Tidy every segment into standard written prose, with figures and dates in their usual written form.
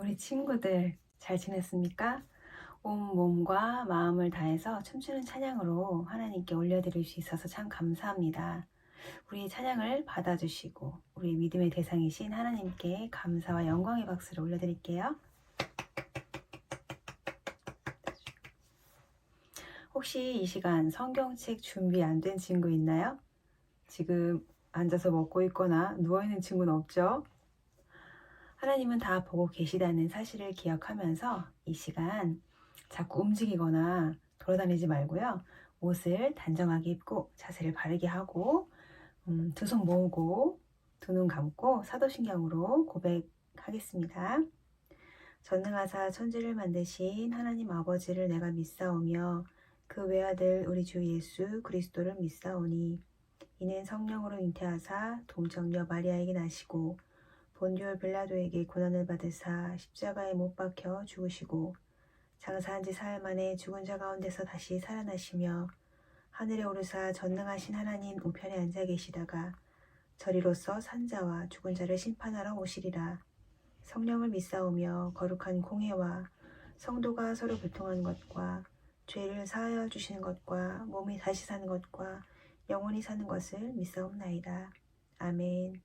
우리 친구들 잘 지냈습니까? 온 몸과 마음을 다해서 춤추는 찬양으로 하나님께 올려드릴 수 있어서 참 감사합니다. 우리 찬양을 받아주시고 우리 믿음의 대상이신 하나님께 감사와 영광의 박수를 올려드릴게요. 혹시 이 시간 성경책 준비 안 된 친구 있나요? 지금 앉아서 먹고 있거나 누워있는 친구는 없죠? 하나님은 다 보고 계시다는 사실을 기억하면서 이 시간 자꾸 움직이거나 돌아다니지 말고요. 옷을 단정하게 입고 자세를 바르게 하고 두 손 모으고 두 눈 감고 사도신경으로 고백하겠습니다. 전능하사 천지를 만드신 하나님 아버지를 내가 믿사오며 그 외아들 우리 주 예수 그리스도를 믿사오니 이는 성령으로 잉태하사 동정녀 마리아에게 나시고 본디오 빌라도에게 고난을 받으사 십자가에 못 박혀 죽으시고 장사한 지 사흘 만에 죽은 자 가운데서 다시 살아나시며 하늘에 오르사 전능하신 하나님 우편에 앉아 계시다가 저리로서 산자와 죽은 자를 심판하러 오시리라. 성령을 믿사오며 거룩한 공회와 성도가 서로 교통하는 것과 죄를 사하여 주시는 것과 몸이 다시 사는 것과 영원히 사는 것을 믿사옵나이다. 아멘.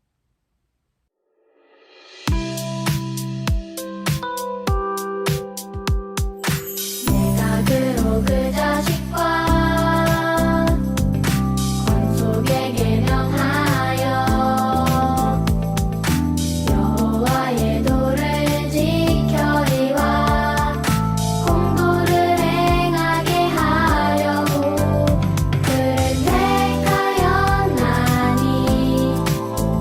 내가 그 자식과 권속에게 명하여 여호와의 도를 지켜리와 공도를 행하게 하려고 그를 택하였나니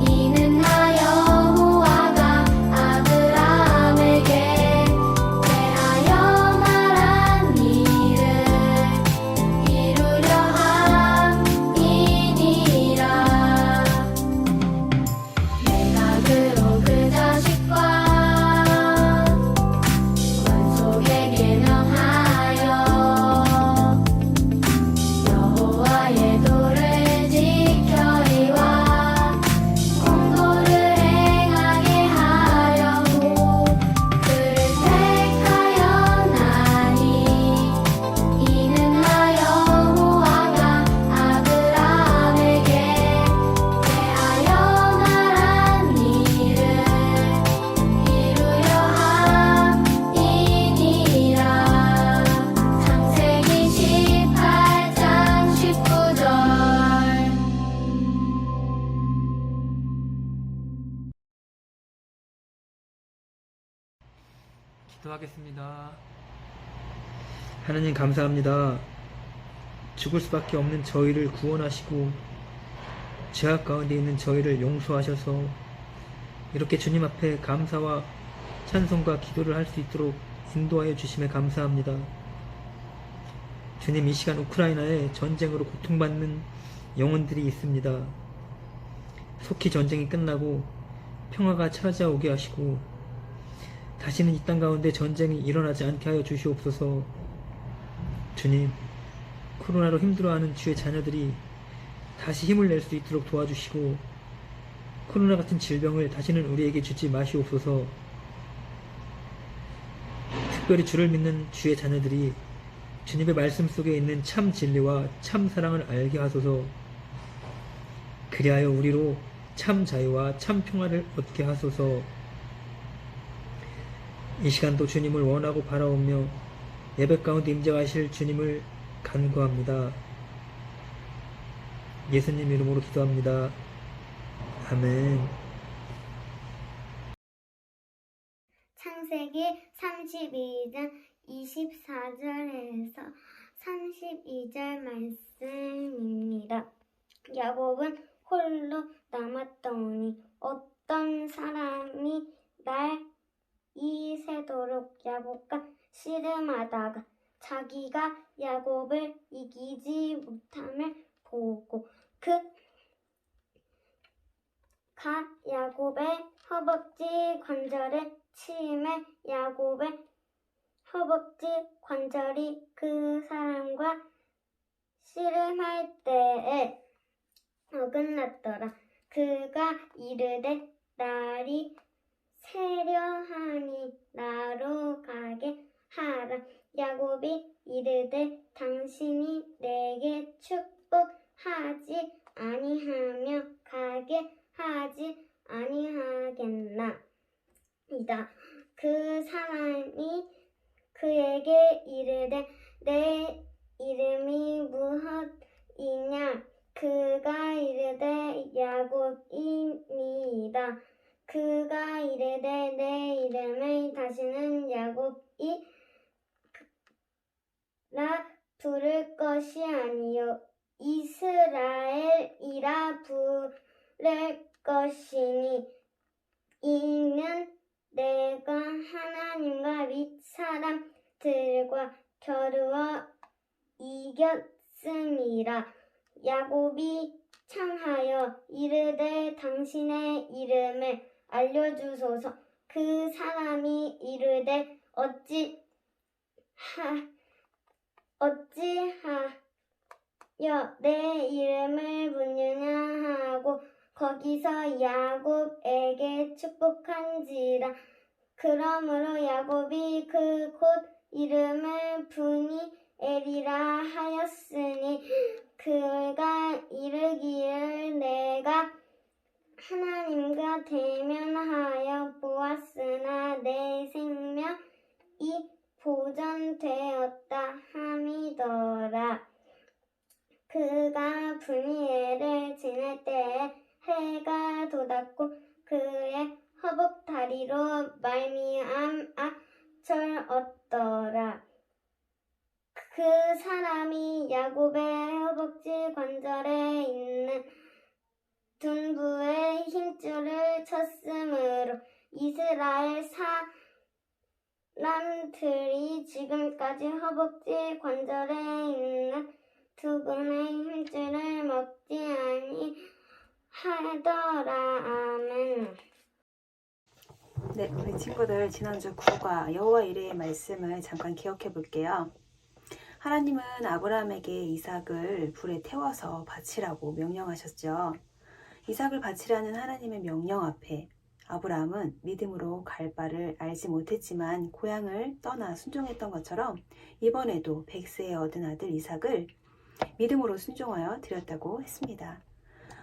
이는 나 여호와가 아브라함에게 대하여 말한 일을 이루려 함이니라. 내가 그로 그 자식과 권속에게 명하여 여호와의 도를 지켜리와 공도를 행하게 하려고 그를 택하였나니 이는 나 여호와가 아브라함에게 대하여 말한 일을 이루려 함이니라. 창세기 18장 19절. 기도하겠습니다. 하나님 감사합니다. 죽을 수밖에 없는 저희를 구원하시고 죄악 가운데 있는 저희를 용서하셔서 이렇게 주님 앞에 감사와 찬송과 기도를 할 수 있도록 인도하여 주심에 감사합니다. 주님, 이 시간 우크라이나에 전쟁으로 고통받는 영혼들이 있습니다. 속히 전쟁이 끝나고 평화가 찾아오게 하시고 다시는 이 땅 가운데 전쟁이 일어나지 않게 하여 주시옵소서. 주님, 코로나로 힘들어하는 주의 자녀들이 다시 힘을 낼 수 있도록 도와주시고 코로나 같은 질병을 다시는 우리에게 주지 마시옵소서. 특별히 주를 믿는 주의 자녀들이 주님의 말씀 속에 있는 참 진리와 참 사랑을 알게 하소서. 그리하여 우리로 참 자유와 참 평화를 얻게 하소서. 이 시간도 주님을 원하고 바라오며 예배 가운데 임재하실 주님을 간구합니다. 예수님 이름으로 기도합니다. 아멘. 창세기 32장 24절에서 32절 말씀입니다. 야곱은 홀로 남았더니 어떤 사람이 날 이새도록 야곱과 씨름하다가 자기가 야곱을 이기지 못함을 보고 그가 야곱의 허벅지 관절에 치매 야곱의 허벅지 관절이 그 사람과 씨름할 때에 어긋났더라. 그가 이르되 날이 세려하니 나로 가게 하라. 야곱이 이르되 당신이 내게 축복하지 아니하며 가게 하지 아니하겠나 이다. 그 사람이 그에게 이르되 내 이름이 무엇이냐. 그가 이르되 야곱이니이다. 그가 이르되 내 이름을 다시는 야곱이라 부를 것이 아니요 이스라엘이라 부를 것이니 이는 내가 하나님과 윗 사람들과 겨루어 이겼음이라. 야곱이 청하여 이르되 당신의 이름을 알려주소서. 그 사람이 이르되 어찌하여 내 이름을 묻느냐 하고 거기서 야곱에게 축복한지라. 그러므로 야곱이 그 곳 이름을 브니엘이라 하였으니 그가 이르기를 내가 하나님과 대면하여 보았으나 내 생명이 보존되었다 함이더라. 그가 브니엘을 지낼 때에 해가 돋았고 그의 허벅 다리로 말미암아 철없더라. 그 사람이 야곱의 허벅지 관절에 있는 둔부에 힘줄을 쳤으므로 이스라엘 사람들이 지금까지 허벅지 관절에 있는 두근의 힘줄을 먹지 아니하더라. 아멘. 네, 우리 친구들 지난주 구가 여호와 이레의 말씀을 잠깐 기억해 볼게요. 하나님은 아브라함에게 이삭을 불에 태워서 바치라고 명령하셨죠. 이삭을 바치라는 하나님의 명령 앞에 아브라함은 믿음으로 갈 바를 알지 못했지만 고향을 떠나 순종했던 것처럼 이번에도 100세에 얻은 아들 이삭을 믿음으로 순종하여 드렸다고 했습니다.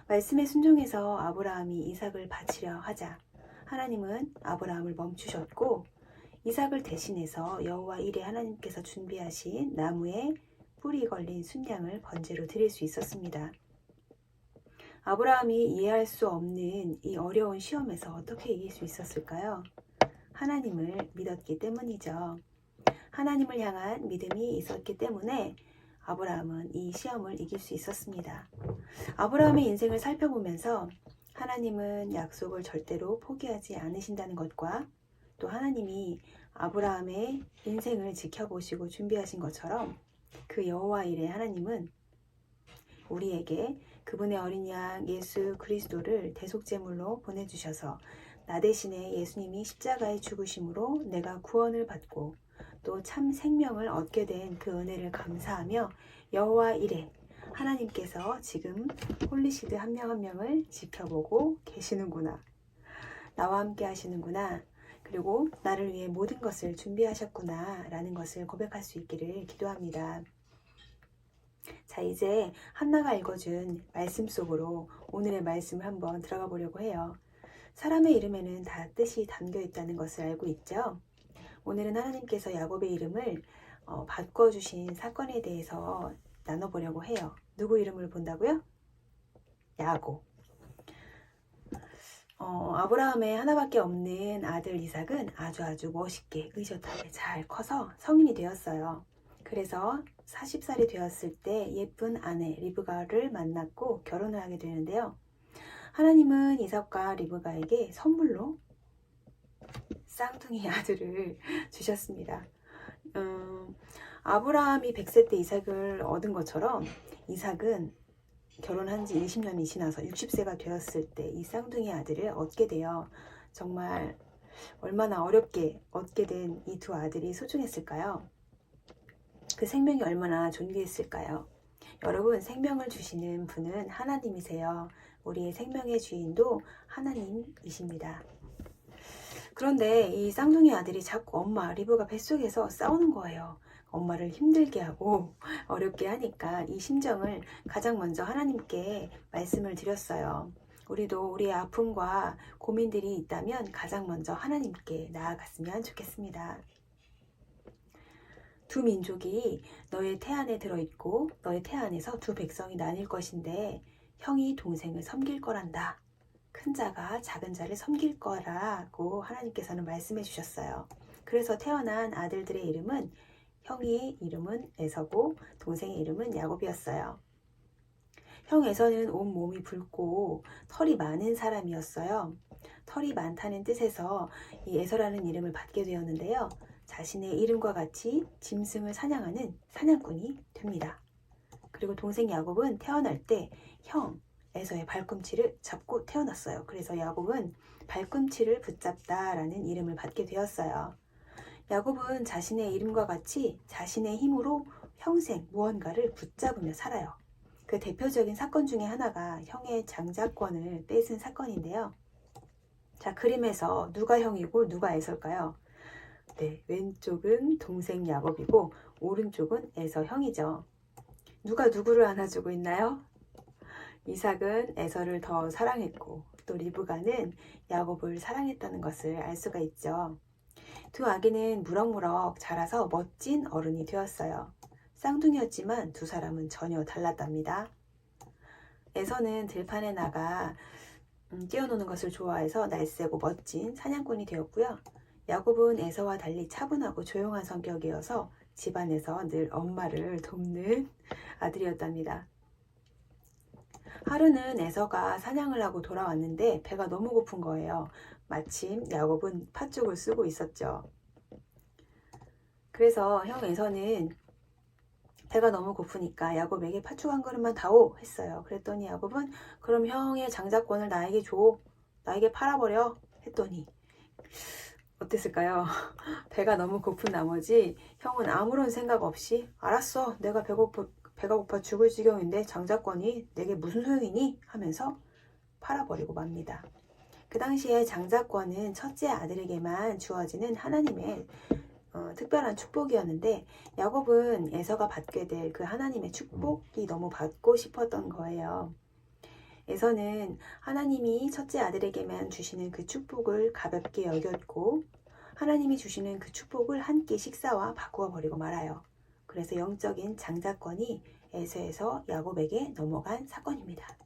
말씀에 순종해서 아브라함이 이삭을 바치려 하자 하나님은 아브라함을 멈추셨고 이삭을 대신해서 여호와 이레 하나님께서 준비하신 나무에 뿔이 걸린 순양을 번제로 드릴 수 있었습니다. 아브라함이 이해할 수 없는 이 어려운 시험에서 어떻게 이길 수 있었을까요? 하나님을 믿었기 때문이죠. 하나님을 향한 믿음이 있었기 때문에 아브라함은 이 시험을 이길 수 있었습니다. 아브라함의 인생을 살펴보면서 하나님은 약속을 절대로 포기하지 않으신다는 것과 또 하나님이 아브라함의 인생을 지켜보시고 준비하신 것처럼 그 여호와 이레 하나님은 우리에게 그분의 어린 양 예수 그리스도를 대속제물로 보내주셔서 나 대신에 예수님이 십자가에 죽으심으로 내가 구원을 받고 또 참 생명을 얻게 된 그 은혜를 감사하며 여호와 이레 하나님께서 지금 홀리시드 한 명 한 명을 지켜보고 계시는구나. 나와 함께 하시는구나. 그리고 나를 위해 모든 것을 준비하셨구나 라는 것을 고백할 수 있기를 기도합니다. 자, 이제 한나가 읽어준 말씀 속으로 오늘의 말씀을 한번 들어가 보려고 해요. 사람의 이름에는 다 뜻이 담겨 있다는 것을 알고 있죠. 오늘은 하나님께서 야곱의 이름을 바꿔주신 사건에 대해서 나눠보려고 해요. 누구 이름을 본다고요? 야곱. 아브라함의 하나밖에 없는 아들 이삭은 아주 멋있게 의젓하게 잘 커서 성인이 되었어요. 그래서 40살이 되었을 때 예쁜 아내 리브가를 만났고 결혼을 하게 되는데요. 하나님은 이삭과 리브가에게 선물로 쌍둥이 아들을 주셨습니다. 아브라함이 100세 때 이삭을 얻은 것처럼 이삭은 결혼한 지 20년이 지나서 60세가 되었을 때 이 쌍둥이 아들을 얻게 되어 정말 얼마나 어렵게 얻게 된 이 두 아들이 소중했을까요? 그 생명이 얼마나 존귀했을까요? 여러분, 생명을 주시는 분은 하나님이세요. 우리의 생명의 주인도 하나님이십니다. 그런데 이 쌍둥이 아들이 자꾸 엄마 리브가 뱃속에서 싸우는 거예요. 엄마를 힘들게 하고 어렵게 하니까 이 심정을 가장 먼저 하나님께 말씀을 드렸어요. 우리도 우리의 아픔과 고민들이 있다면 가장 먼저 하나님께 나아갔으면 좋겠습니다. 두 민족이 너의 태안에 들어있고 너의 태안에서 두 백성이 나뉠 것인데 형이 동생을 섬길 거란다. 큰 자가 작은 자를 섬길 거라고 하나님께서는 말씀해 주셨어요. 그래서 태어난 아들들의 이름은 형의 이름은 에서고 동생의 이름은 야곱이었어요. 형 에서는 온몸이 붉고 털이 많은 사람이었어요. 털이 많다는 뜻에서 이 에서라는 이름을 받게 되었는데요. 자신의 이름과 같이 짐승을 사냥하는 사냥꾼이 됩니다. 그리고 동생 야곱은 태어날 때 형 에서의 발꿈치를 잡고 태어났어요. 그래서 야곱은 발꿈치를 붙잡다라는 이름을 받게 되었어요. 야곱은 자신의 이름과 같이 자신의 힘으로 평생 무언가를 붙잡으며 살아요. 그 대표적인 사건 중에 하나가 형의 장자권을 뺏은 사건인데요. 자, 그림에서 누가 형이고 누가 에서일까요? 네, 왼쪽은 동생 야곱이고 오른쪽은 에서 형이죠. 누가 누구를 안아주고 있나요? 이삭은 에서를 더 사랑했고 또 리브가는 야곱을 사랑했다는 것을 알 수가 있죠. 두 아기는 무럭무럭 자라서 멋진 어른이 되었어요. 쌍둥이였지만 두 사람은 전혀 달랐답니다. 에서는 들판에 나가 뛰어노는 것을 좋아해서 날쌔고 멋진 사냥꾼이 되었고요. 야곱은 에서와 달리 차분하고 조용한 성격이어서 집안에서 늘 엄마를 돕는 아들이었답니다. 하루는 에서가 사냥을 하고 돌아왔는데 배가 너무 고픈 거예요. 마침 야곱은 팥죽을 쓰고 있었죠. 그래서 형 에서는 배가 너무 고프니까 야곱에게 팥죽 한 그릇만 다오 했어요. 그랬더니 야곱은 그럼 형의 장자권을 나에게 줘. 나에게 팔아버려 했더니 어땠을까요? 배가 너무 고픈 나머지 형은 아무런 생각 없이 알았어. 내가 배가 고파 죽을 지경인데 장자권이 내게 무슨 소용이니? 하면서 팔아버리고 맙니다. 그 당시에 장자권은 첫째 아들에게만 주어지는 하나님의 특별한 축복이었는데 야곱은 에서가 받게 될 그 하나님의 축복이 너무 받고 싶었던 거예요. 에서는 하나님이 첫째 아들에게만 주시는 그 축복을 가볍게 여겼고 하나님이 주시는 그 축복을 한 끼 식사와 바꾸어 버리고 말아요. 그래서 영적인 장자권이 에서에서 야곱에게 넘어간 사건입니다.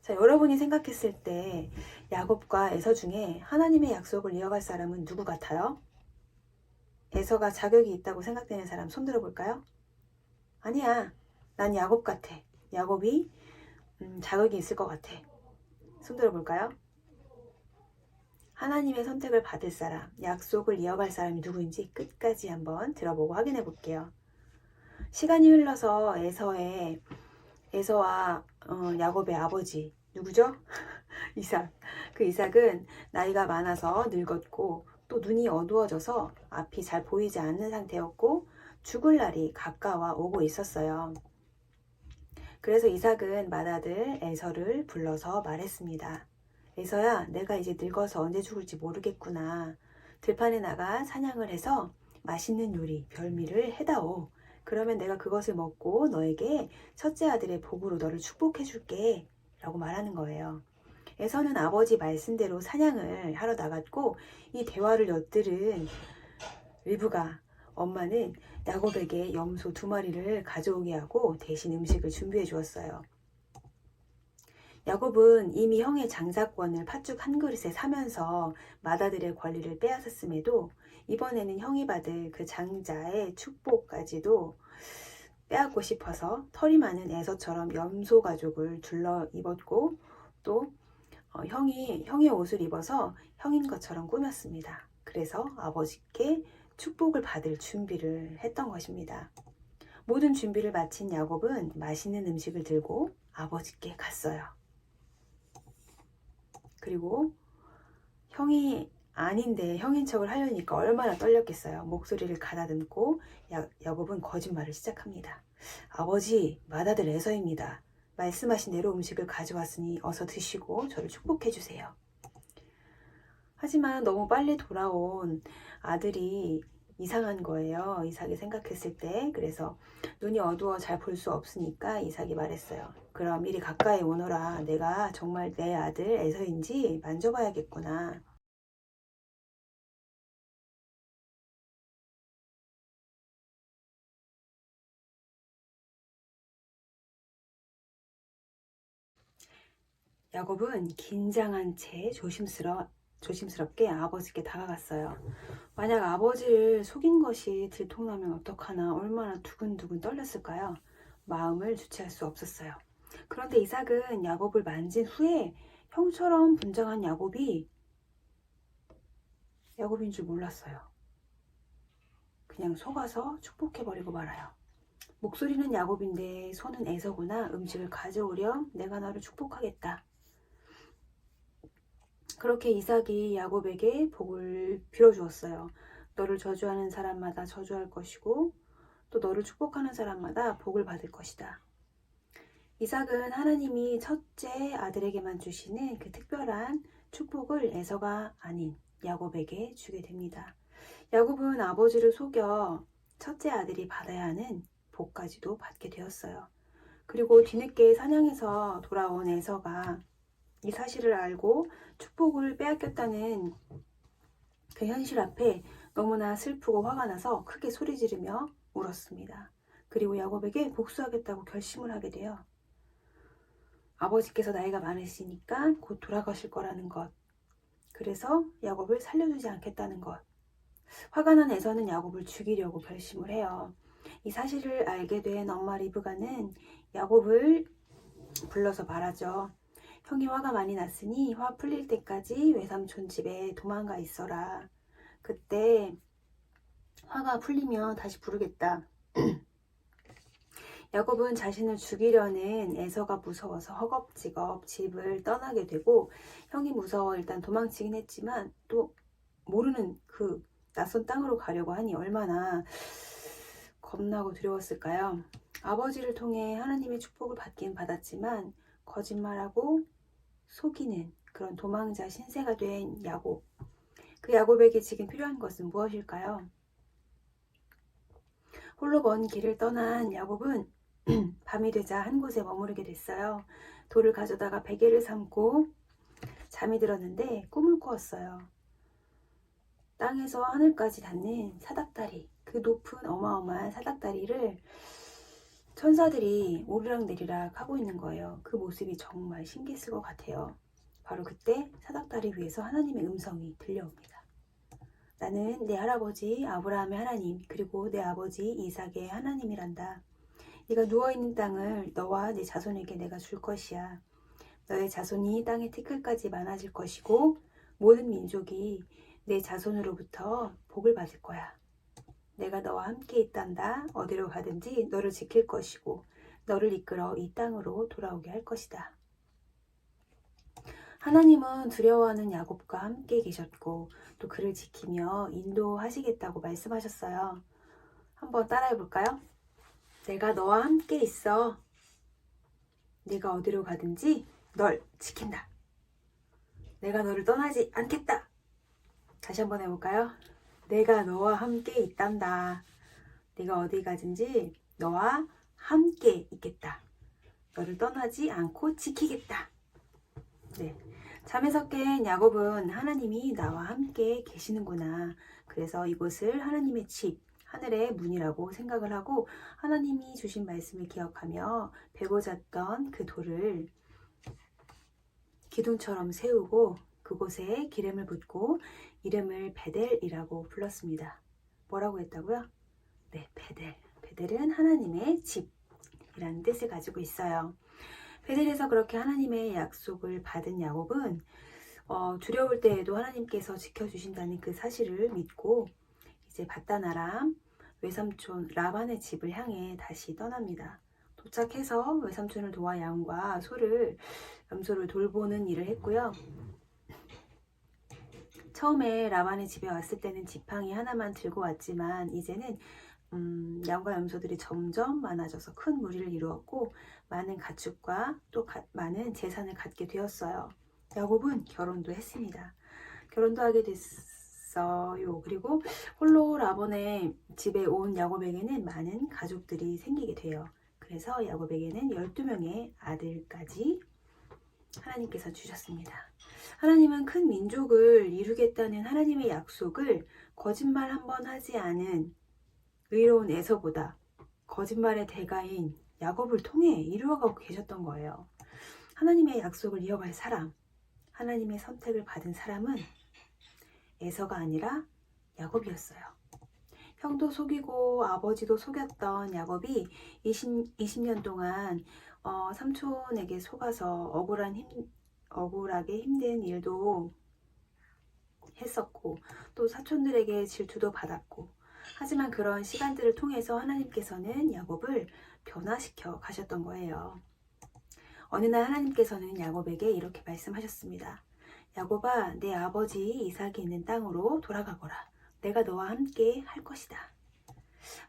자, 여러분이 생각했을 때 야곱과 에서 중에 하나님의 약속을 이어갈 사람은 누구 같아요? 에서가 자격이 있다고 생각되는 사람 손 들어볼까요? 아니야, 난 야곱 같아. 야곱이 자격이 있을 것 같아. 손 들어볼까요? 하나님의 선택을 받을 사람, 약속을 이어갈 사람이 누구인지 끝까지 한번 들어보고 확인해 볼게요. 시간이 흘러서 에서와 야곱의 아버지 누구죠? 이삭. 그 이삭은 나이가 많아서 늙었고 또 눈이 어두워져서 앞이 잘 보이지 않는 상태였고 죽을 날이 가까워 오고 있었어요. 그래서 이삭은 맏아들 에서를 불러서 말했습니다. 에서야, 내가 이제 늙어서 언제 죽을지 모르겠구나. 들판에 나가 사냥을 해서 맛있는 요리, 별미를 해다오. 그러면 내가 그것을 먹고 너에게 첫째 아들의 복으로 너를 축복해 줄게 라고 말하는 거예요. 에서는 아버지 말씀대로 사냥을 하러 나갔고 이 대화를 엿들은 리브가 엄마는 야곱에게 염소 2마리를 가져오게 하고 대신 음식을 준비해 주었어요. 야곱은 이미 형의 장자권을 팥죽 한 그릇에 사면서 맏아들의 권리를 빼앗았음에도 이번에는 형이 받을 그 장자의 축복까지도 빼앗고 싶어서 털이 많은 에서처럼 염소 가죽을 둘러 입었고 또 형의 옷을 입어서 형인 것처럼 꾸몄습니다. 그래서 아버지께 축복을 받을 준비를 했던 것입니다. 모든 준비를 마친 야곱은 맛있는 음식을 들고 아버지께 갔어요. 그리고 형이 아닌데 형인 척을 하려니까 얼마나 떨렸겠어요. 목소리를 가다듬고 야곱은 거짓말을 시작합니다. 아버지, 맏아들 에서입니다. 말씀하신 대로 음식을 가져왔으니 어서 드시고 저를 축복해 주세요. 하지만 너무 빨리 돌아온 아들이 이상한 거예요. 이삭이 생각했을 때. 그래서 눈이 어두워 잘 볼 수 없으니까 이삭이 말했어요. 그럼 이리 가까이 오너라. 내가 정말 내 아들 에서인지 만져봐야겠구나. 야곱은 긴장한 채 조심스럽게 아버지께 다가갔어요. 만약 아버지를 속인 것이 들통나면 어떡하나 얼마나 두근두근 떨렸을까요? 마음을 주체할 수 없었어요. 그런데 이삭은 야곱을 만진 후에 형처럼 분장한 야곱인 줄 몰랐어요. 그냥 속아서 축복해버리고 말아요. 목소리는 야곱인데 손은 에서구나. 음식을 가져오렴. 내가 너를 축복하겠다. 그렇게 이삭이 야곱에게 복을 빌어주었어요. 너를 저주하는 사람마다 저주할 것이고 또 너를 축복하는 사람마다 복을 받을 것이다. 이삭은 하나님이 첫째 아들에게만 주시는 그 특별한 축복을 에서가 아닌 야곱에게 주게 됩니다. 야곱은 아버지를 속여 첫째 아들이 받아야 하는 복까지도 받게 되었어요. 그리고 뒤늦게 사냥해서 돌아온 에서가 이 사실을 알고 축복을 빼앗겼다는 그 현실 앞에 너무나 슬프고 화가 나서 크게 소리 지르며 울었습니다. 그리고 야곱에게 복수하겠다고 결심을 하게 돼요. 아버지께서 나이가 많으시니까 곧 돌아가실 거라는 것. 그래서 야곱을 살려주지 않겠다는 것. 화가 난 에서는 야곱을 죽이려고 결심을 해요. 이 사실을 알게 된 엄마 리브가는 야곱을 불러서 말하죠. 형이 화가 많이 났으니 화 풀릴 때까지 외삼촌 집에 도망가 있어라. 그때 화가 풀리면 다시 부르겠다. 야곱은 자신을 죽이려는 에서가 무서워서 허겁지겁 집을 떠나게 되고 형이 무서워 일단 도망치긴 했지만 또 모르는 그 낯선 땅으로 가려고 하니 얼마나 겁나고 두려웠을까요? 아버지를 통해 하나님의 축복을 받긴 받았지만 거짓말하고 속이는 그런 도망자 신세가 된 야곱. 그 야곱에게 지금 필요한 것은 무엇일까요? 홀로 먼 길을 떠난 야곱은 밤이 되자 한 곳에 머무르게 됐어요. 돌을 가져다가 베개를 삼고 잠이 들었는데 꿈을 꾸었어요. 땅에서 하늘까지 닿는 사닥다리, 그 높은 어마어마한 사닥다리를 천사들이 오르락내리락 하고 있는 거예요. 그 모습이 정말 신기했을 것 같아요. 바로 그때 사닥다리 위에서 하나님의 음성이 들려옵니다. 나는 내 할아버지 아브라함의 하나님, 그리고 내 아버지 이삭의 하나님이란다. 네가 누워있는 땅을 너와 네 자손에게 내가 줄 것이야. 너의 자손이 땅의 티끌까지 많아질 것이고 모든 민족이 내 자손으로부터 복을 받을 거야. 내가 너와 함께 있단다. 어디로 가든지 너를 지킬 것이고 너를 이끌어 이 땅으로 돌아오게 할 것이다. 하나님은 두려워하는 야곱과 함께 계셨고 또 그를 지키며 인도하시겠다고 말씀하셨어요. 한번 따라해 볼까요? 내가 너와 함께 있어. 네가 어디로 가든지 널 지킨다. 내가 너를 떠나지 않겠다. 다시 한번 해볼까요? 내가 너와 함께 있단다. 네가 어디 가든지 너와 함께 있겠다. 너를 떠나지 않고 지키겠다. 네. 잠에서 깬 야곱은 하나님이 나와 함께 계시는구나. 그래서 이곳을 하나님의 집, 하늘의 문이라고 생각을 하고 하나님이 주신 말씀을 기억하며 베고 잤던 그 돌을 기둥처럼 세우고 그곳에 기름을 붓고 이름을 베델이라고 불렀습니다. 뭐라고 했다고요? 네, 베델. 베델은 하나님의 집이라는 뜻을 가지고 있어요. 베델에서 그렇게 하나님의 약속을 받은 야곱은 두려울 때에도 하나님께서 지켜주신다는 그 사실을 믿고 이제 밧단 아람 외삼촌 라반의 집을 향해 다시 떠납니다. 도착해서 외삼촌을 도와 양과 염소를 돌보는 일을 했고요. 처음에 라반의 집에 왔을 때는 지팡이 하나만 들고 왔지만 이제는 양과 염소들이 점점 많아져서 큰 무리를 이루었고 많은 가축과 또 많은 재산을 갖게 되었어요. 야곱은 결혼도 했습니다. 결혼도 하게 됐어요. 그리고 홀로 라본의 집에 온 야곱에게는 많은 가족들이 생기게 돼요. 그래서 야곱에게는 12명의 아들까지 하나님께서 주셨습니다. 하나님은 큰 민족을 이루겠다는 하나님의 약속을 거짓말 한 번 하지 않은 의로운 에서보다 거짓말의 대가인 야곱을 통해 이루어가고 계셨던 거예요. 하나님의 약속을 이어갈 사람, 하나님의 선택을 받은 사람은 에서가 아니라 야곱이었어요. 형도 속이고 아버지도 속였던 야곱이 20년 동안 삼촌에게 속아서 억울하게 힘든 일도 했었고 또 사촌들에게 질투도 받았고 하지만 그런 시간들을 통해서 하나님께서는 야곱을 변화시켜 가셨던 거예요. 어느 날 하나님께서는 야곱에게 이렇게 말씀하셨습니다. 야곱아, 내 아버지 이삭이 있는 땅으로 돌아가거라. 내가 너와 함께 할 것이다.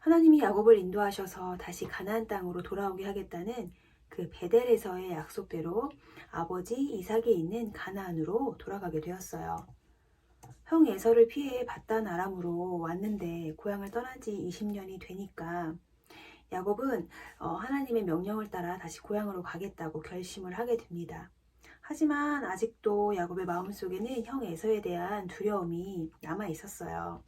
하나님이 야곱을 인도하셔서 다시 가나안 땅으로 돌아오게 하겠다는 그 베델에서의 약속대로 아버지 이삭이 있는 가나안으로 돌아가게 되었어요. 형 에서를 피해 바단 아람으로 왔는데 고향을 떠난 지 20년이 되니까 야곱은 하나님의 명령을 따라 다시 고향으로 가겠다고 결심을 하게 됩니다. 하지만 아직도 야곱의 마음속에는 형 에서에 대한 두려움이 남아 있었어요.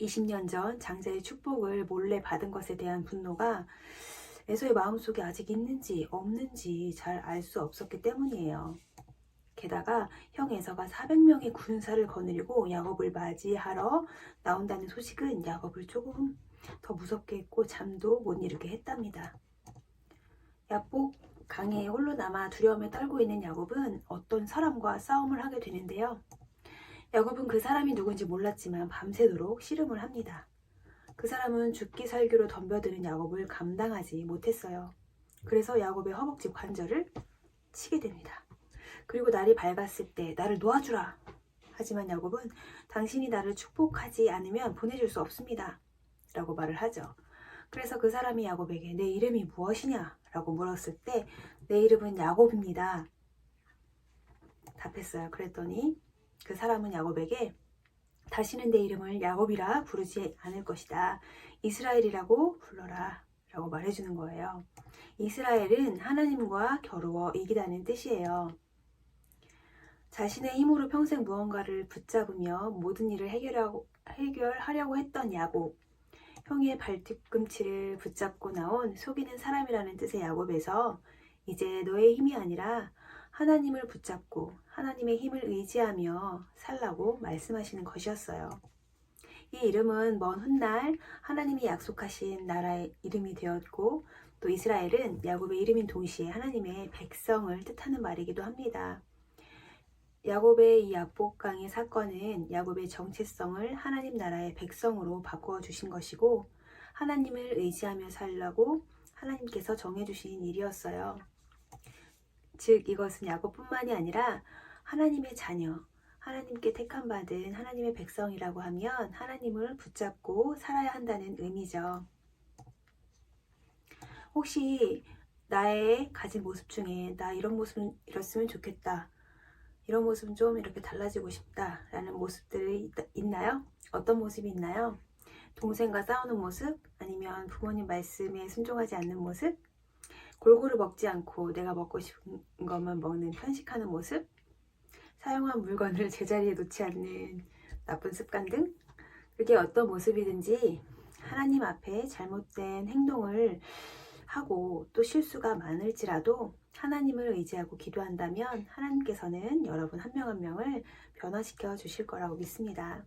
20년 전 장자의 축복을 몰래 받은 것에 대한 분노가 에서의 마음속에 아직 있는지 없는지 잘 알 수 없었기 때문이에요. 게다가 형 에서가 400명의 군사를 거느리고 야곱을 맞이하러 나온다는 소식은 야곱을 조금 더 무섭게 했고 잠도 못 이루게 했답니다. 야복 강에 홀로 남아 두려움에 떨고 있는 야곱은 어떤 사람과 싸움을 하게 되는데요. 야곱은 그 사람이 누군지 몰랐지만 밤새도록 씨름을 합니다. 그 사람은 죽기 살기로 덤벼드는 야곱을 감당하지 못했어요. 그래서 야곱의 허벅지 관절을 치게 됩니다. 그리고 날이 밝았을 때 나를 놓아주라. 하지만 야곱은 당신이 나를 축복하지 않으면 보내줄 수 없습니다. 라고 말을 하죠. 그래서 그 사람이 야곱에게 내 이름이 무엇이냐? 라고 물었을 때 내 이름은 야곱입니다. 답했어요. 그랬더니 그 사람은 야곱에게 다시는 내 이름을 야곱이라 부르지 않을 것이다. 이스라엘이라고 불러라. 라고 말해주는 거예요. 이스라엘은 하나님과 겨루어 이기다는 뜻이에요. 자신의 힘으로 평생 무언가를 붙잡으며 모든 일을 해결하려고 했던 야곱. 형의 발뒤꿈치를 붙잡고 나온 속이는 사람이라는 뜻의 야곱에서 이제 너의 힘이 아니라 하나님을 붙잡고 하나님의 힘을 의지하며 살라고 말씀하시는 것이었어요. 이 이름은 먼 훗날 하나님이 약속하신 나라의 이름이 되었고 또 이스라엘은 야곱의 이름인 동시에 하나님의 백성을 뜻하는 말이기도 합니다. 야곱의 이 야복강의 사건은 야곱의 정체성을 하나님 나라의 백성으로 바꾸어 주신 것이고 하나님을 의지하며 살라고 하나님께서 정해주신 일이었어요. 즉 이것은 야곱뿐만이 아니라 하나님의 자녀, 하나님께 택함받은 하나님의 백성이라고 하면 하나님을 붙잡고 살아야 한다는 의미죠. 혹시 나의 가진 모습 중에 나 이런 모습은 이랬으면 좋겠다. 이런 모습은 좀 이렇게 달라지고 싶다 라는 모습들이 있나요? 어떤 모습이 있나요? 동생과 싸우는 모습? 아니면 부모님 말씀에 순종하지 않는 모습? 골고루 먹지 않고 내가 먹고 싶은 것만 먹는 편식하는 모습? 사용한 물건을 제자리에 놓지 않는 나쁜 습관 등? 그게 어떤 모습이든지 하나님 앞에 잘못된 행동을 하고 또 실수가 많을지라도 하나님을 의지하고 기도한다면 하나님께서는 여러분 한 명 한 명을 변화시켜 주실 거라고 믿습니다.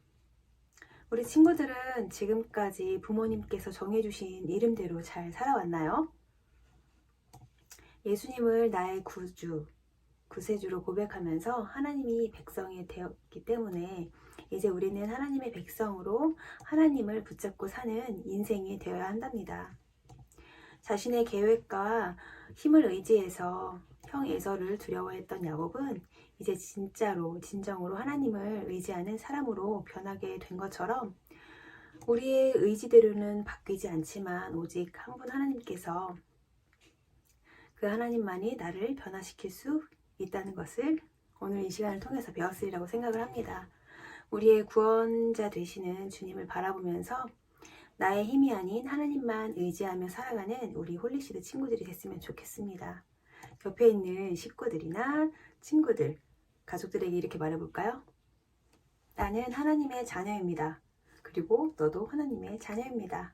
우리 친구들은 지금까지 부모님께서 정해주신 이름대로 잘 살아왔나요? 예수님을 나의 구세주로 고백하면서 하나님이 백성이 되었기 때문에 이제 우리는 하나님의 백성으로 하나님을 붙잡고 사는 인생이 되어야 한답니다. 자신의 계획과 힘을 의지해서 형 에서를 두려워했던 야곱은 이제 진정으로 하나님을 의지하는 사람으로 변하게 된 것처럼 우리의 의지대로는 바뀌지 않지만 오직 한 분 하나님께서 그 하나님만이 나를 변화시킬 수 있다는 것을 오늘 이 시간을 통해서 배웠으리라고 생각을 합니다. 우리의 구원자 되시는 주님을 바라보면서 나의 힘이 아닌 하나님만 의지하며 살아가는 우리 홀리시드 친구들이 됐으면 좋겠습니다. 옆에 있는 식구들이나 친구들, 가족들에게 이렇게 말해볼까요? 나는 하나님의 자녀입니다. 그리고 너도 하나님의 자녀입니다.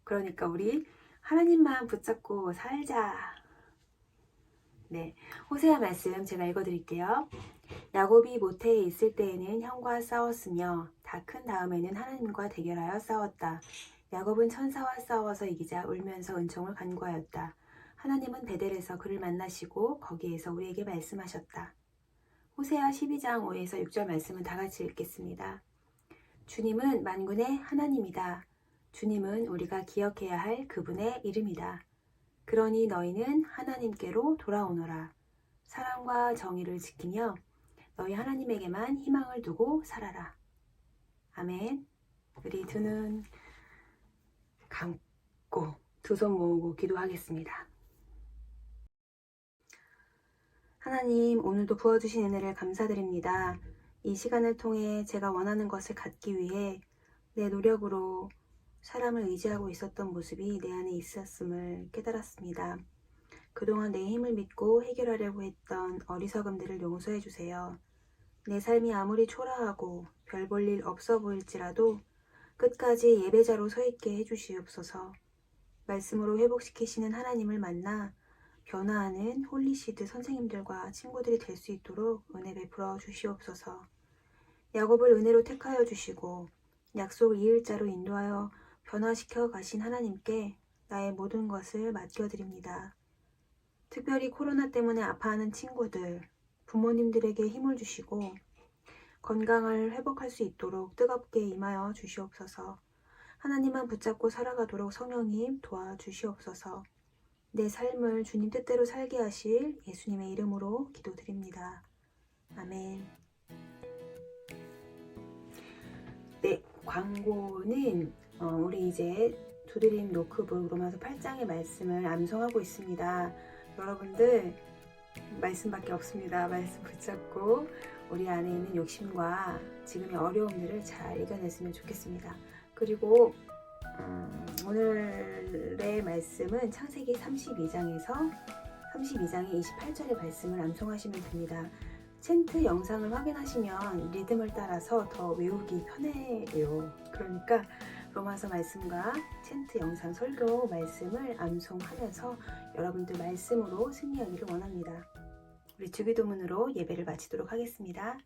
그러니까 우리 하나님만 붙잡고 살자. 네, 호세아 말씀 제가 읽어드릴게요. 야곱이 모태에 있을 때에는 형과 싸웠으며 다 큰 다음에는 하나님과 대결하여 싸웠다. 야곱은 천사와 싸워서 이기자 울면서 은총을 간구하였다. 하나님은 베델에서 그를 만나시고 거기에서 우리에게 말씀하셨다. 호세아 12장 5에서 6절 말씀은 다 같이 읽겠습니다. 주님은 만군의 하나님이다. 주님은 우리가 기억해야 할 그분의 이름이다. 그러니 너희는 하나님께로 돌아오너라. 사랑과 정의를 지키며 너희 하나님에게만 희망을 두고 살아라. 아멘. 우리 두 눈 감고 두 손 모으고 기도하겠습니다. 하나님, 오늘도 부어주신 은혜를 감사드립니다. 이 시간을 통해 제가 원하는 것을 갖기 위해 내 노력으로 사람을 의지하고 있었던 모습이 내 안에 있었음을 깨달았습니다. 그동안 내 힘을 믿고 해결하려고 했던 어리석음들을 용서해 주세요. 내 삶이 아무리 초라하고 별 볼 일 없어 보일지라도 끝까지 예배자로 서 있게 해주시옵소서. 말씀으로 회복시키시는 하나님을 만나 변화하는 홀리시드 선생님들과 친구들이 될 수 있도록 은혜 베풀어 주시옵소서. 야곱을 은혜로 택하여 주시고 약속 이을 자로 인도하여 변화시켜 가신 하나님께 나의 모든 것을 맡겨드립니다. 특별히 코로나 때문에 아파하는 친구들, 부모님들에게 힘을 주시고 건강을 회복할 수 있도록 뜨겁게 임하여 주시옵소서. 하나님만 붙잡고 살아가도록 성령님 도와주시옵소서. 내 삶을 주님 뜻대로 살게 하실 예수님의 이름으로 기도드립니다. 아멘. 네, 광고는 우리 이제 두드림 노크북 로마서 8장의 말씀을 암송하고 있습니다. 여러분들 말씀밖에 없습니다. 말씀 붙잡고 우리 안에 있는 욕심과 지금의 어려움들을 잘 이겨냈으면 좋겠습니다. 그리고 오늘의 말씀은 창세기 32장에서 32장의 28절의 말씀을 암송하시면 됩니다. 챈트 영상을 확인하시면 리듬을 따라서 더 외우기 편해요. 그러니까 로마서 말씀과 챈트 영상 설교 말씀을 암송하면서 여러분들 말씀으로 승리하기를 원합니다. 우리 주기도문으로 예배를 마치도록 하겠습니다.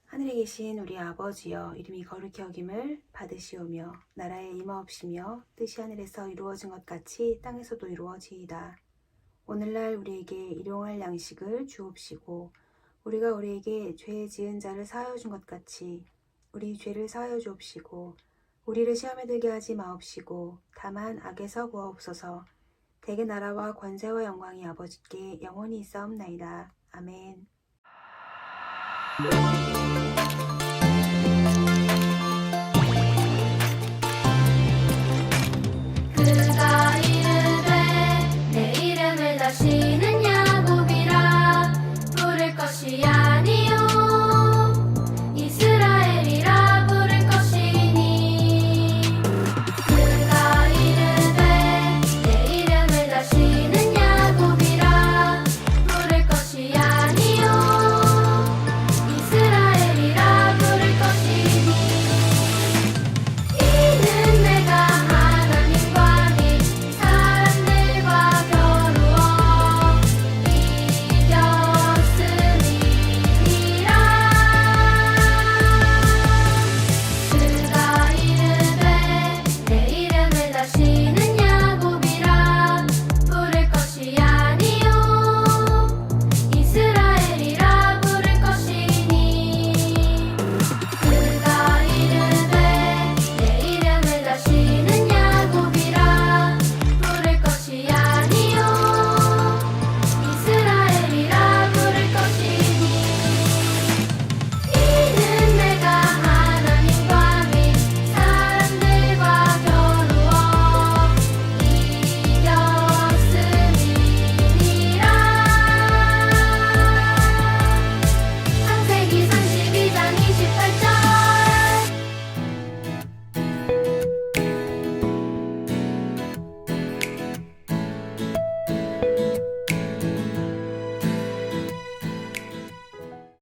하늘에 계신 우리 아버지여, 이름이 거룩히 여김을 받으시오며 나라에 임하옵시며 뜻이 하늘에서 이루어진 것 같이 땅에서도 이루어지이다. 오늘날 우리에게 일용할 양식을 주옵시고 우리가 우리에게 죄 지은 자를 사하여 준 것 같이 우리 죄를 사하여 주옵시고 우리를 시험에 들게 하지 마옵시고 다만 악에서 구하옵소서. 대개 나라와 권세와 영광이 아버지께 영원히 있사옵나이다. 아멘. 그가 이르되 내 이름을 다시